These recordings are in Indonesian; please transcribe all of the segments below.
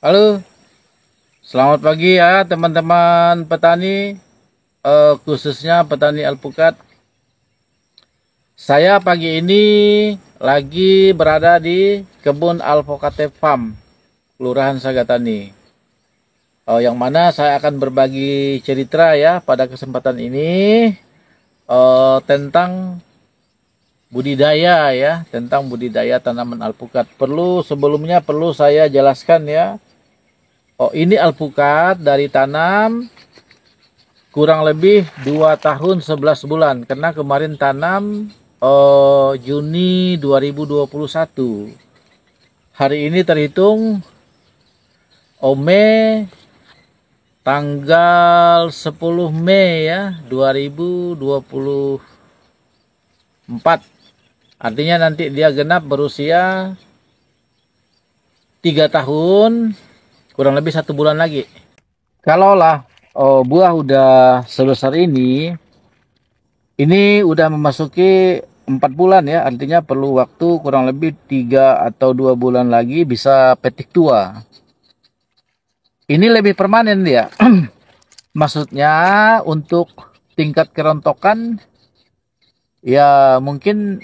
Halo, selamat pagi ya teman-teman petani, khususnya petani alpukat. Saya pagi ini lagi berada di kebun Alpukate Farm, Kelurahan Sagatani. Yang mana saya akan berbagi cerita ya pada kesempatan ini tentang budidaya ya, tentang budidaya tanaman alpukat. Sebelumnya perlu saya jelaskan ya. Ini alpukat dari tanam kurang lebih 2 tahun 11 bulan karena kemarin tanam Juni 2021. Hari ini terhitung Mei, tanggal 10 Mei ya 2024. Artinya nanti dia genap berusia 3 tahun kurang lebih 1 bulan lagi. Kalaulah buah udah sebesar ini udah memasuki 4 bulan ya, artinya perlu waktu kurang lebih 3 atau 2 bulan lagi bisa petik tua. Ini lebih permanen dia. Maksudnya untuk tingkat kerontokan ya mungkin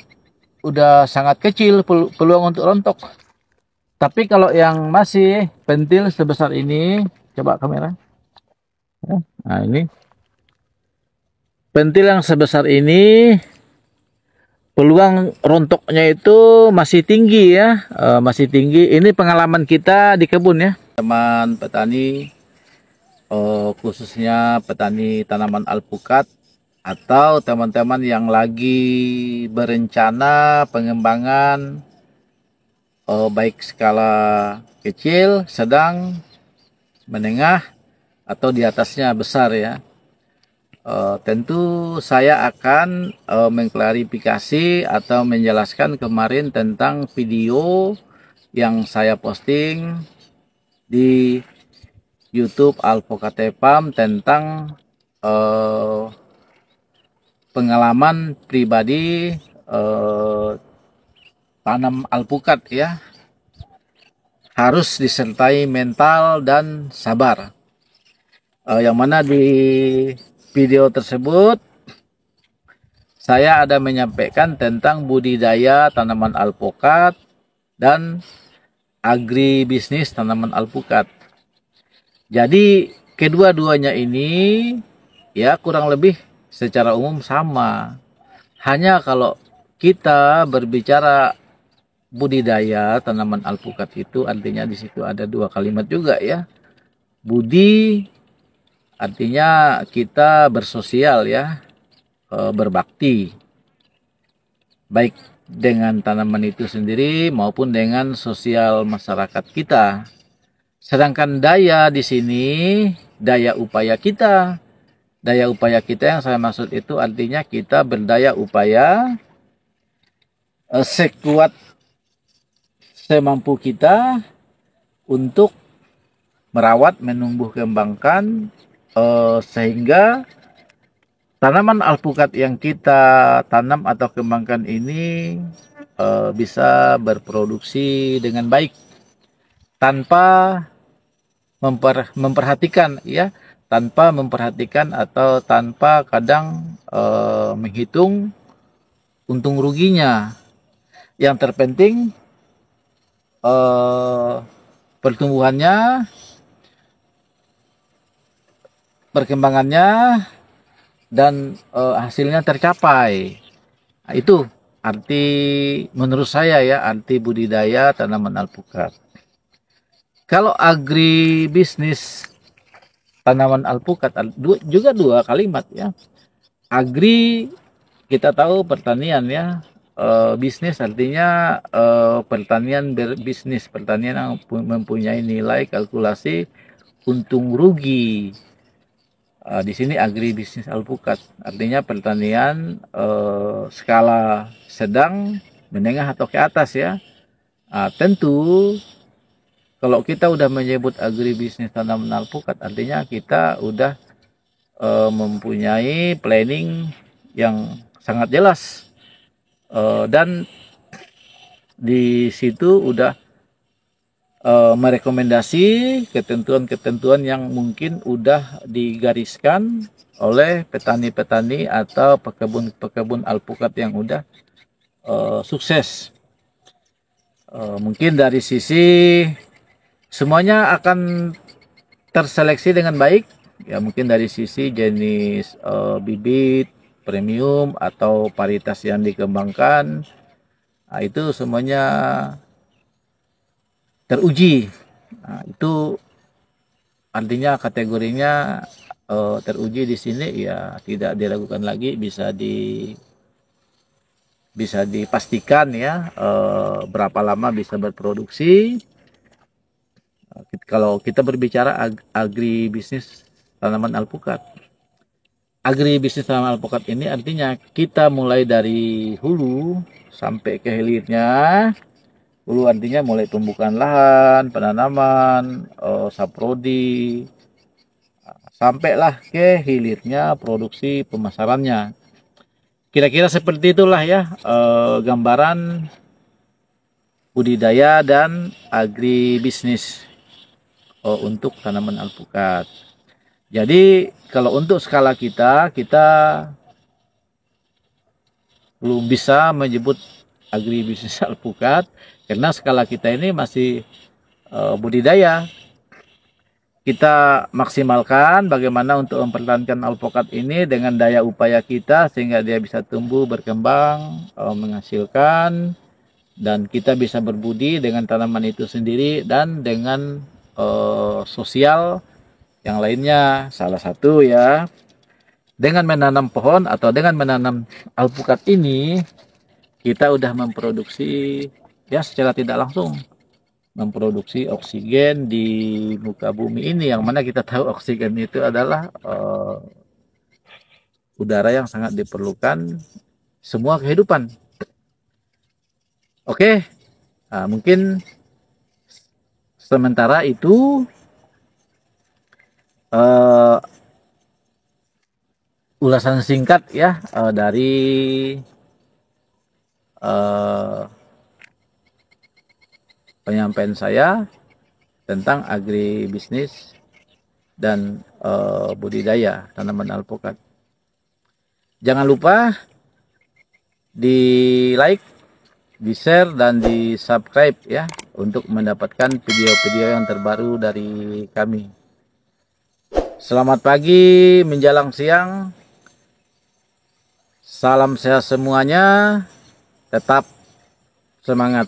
udah sangat kecil peluang untuk rontok. Tapi kalau yang masih pentil sebesar ini, coba kamera. Nah ini pentil yang sebesar ini peluang rontoknya itu masih tinggi ya, masih tinggi. Ini pengalaman kita di kebun ya, teman petani, khususnya petani tanaman alpukat atau teman-teman yang lagi berencana pengembangan baik skala kecil, sedang, menengah, atau di atasnya besar ya. Tentu saya akan mengklarifikasi atau menjelaskan kemarin tentang video yang saya posting di YouTube Alpukate Farm tentang uh, pengalaman pribadi tanam alpukat ya, harus disertai mental dan sabar. Yang mana di video tersebut saya ada menyampaikan tentang budidaya tanaman alpukat dan agribisnis tanaman alpukat. Jadi kedua-duanya ini ya kurang lebih secara umum sama. Hanya kalau kita berbicara budidaya tanaman alpukat itu artinya di situ ada 2 kalimat juga ya. Budi artinya kita bersosial ya, berbakti, baik dengan tanaman itu sendiri maupun dengan sosial masyarakat kita. Sedangkan daya di sini, daya upaya kita. Daya upaya kita yang saya maksud itu artinya kita berdaya upaya sekuat semampu kita untuk merawat, menumbuh kembangkan sehingga tanaman alpukat yang kita tanam atau kembangkan ini bisa berproduksi dengan baik tanpa memperhatikan ya, tanpa memperhatikan atau tanpa kadang menghitung untung ruginya. Yang terpenting pertumbuhannya, perkembangannya, dan hasilnya tercapai. Nah, itu arti menurut saya ya, arti budidaya tanaman alpukat. Kalau agribisnis tanaman alpukat juga 2 kalimat ya. Agri kita tahu pertanian ya, bisnis artinya pertanian berbisnis, pertanian yang mempunyai nilai kalkulasi untung rugi. Di sini agribisnis alpukat artinya pertanian skala sedang, menengah atau ke atas ya. Tentu kalau kita udah menyebut agribisnis tanaman alpukat artinya kita udah mempunyai planning yang sangat jelas, dan di situ udah merekomendasi ketentuan-ketentuan yang mungkin udah digariskan oleh petani-petani atau pekebun-pekebun alpukat yang udah sukses. Mungkin dari sisi semuanya akan terseleksi dengan baik, ya mungkin dari sisi jenis bibit premium atau varietas yang dikembangkan, nah, itu semuanya teruji. Nah, itu artinya kategorinya teruji di sini ya tidak diragukan lagi, bisa dipastikan ya berapa lama bisa berproduksi. Kalau kita berbicara agribisnis tanaman alpukat. Agribisnis tanaman alpukat ini artinya kita mulai dari hulu sampai ke hilirnya. Hulu artinya mulai tumbukan lahan, penanaman, saprodi, sampailah ke hilirnya produksi pemasarannya. Kira-kira seperti itulah ya gambaran budidaya dan agribisnis untuk tanaman alpukat. Jadi kalau untuk skala kita belum bisa menyebut agribisnis alpukat karena skala kita ini masih budidaya. Kita maksimalkan bagaimana untuk mempertahankan alpukat ini dengan daya upaya kita sehingga dia bisa tumbuh, berkembang, menghasilkan, dan kita bisa berbudi dengan tanaman itu sendiri dan dengan sosial yang lainnya. Salah satu ya, dengan menanam pohon atau dengan menanam alpukat ini kita udah memproduksi ya secara tidak langsung memproduksi oksigen di muka bumi ini, yang mana kita tahu oksigen itu adalah udara yang sangat diperlukan semua kehidupan. Oke, mungkin sementara itu ulasan singkat ya dari penyampaian saya tentang agribisnis dan budidaya tanaman alpukat. Jangan lupa di like, di share, dan di subscribe ya untuk mendapatkan video-video yang terbaru dari kami. Selamat pagi menjelang siang. Salam sehat semuanya. Tetap semangat.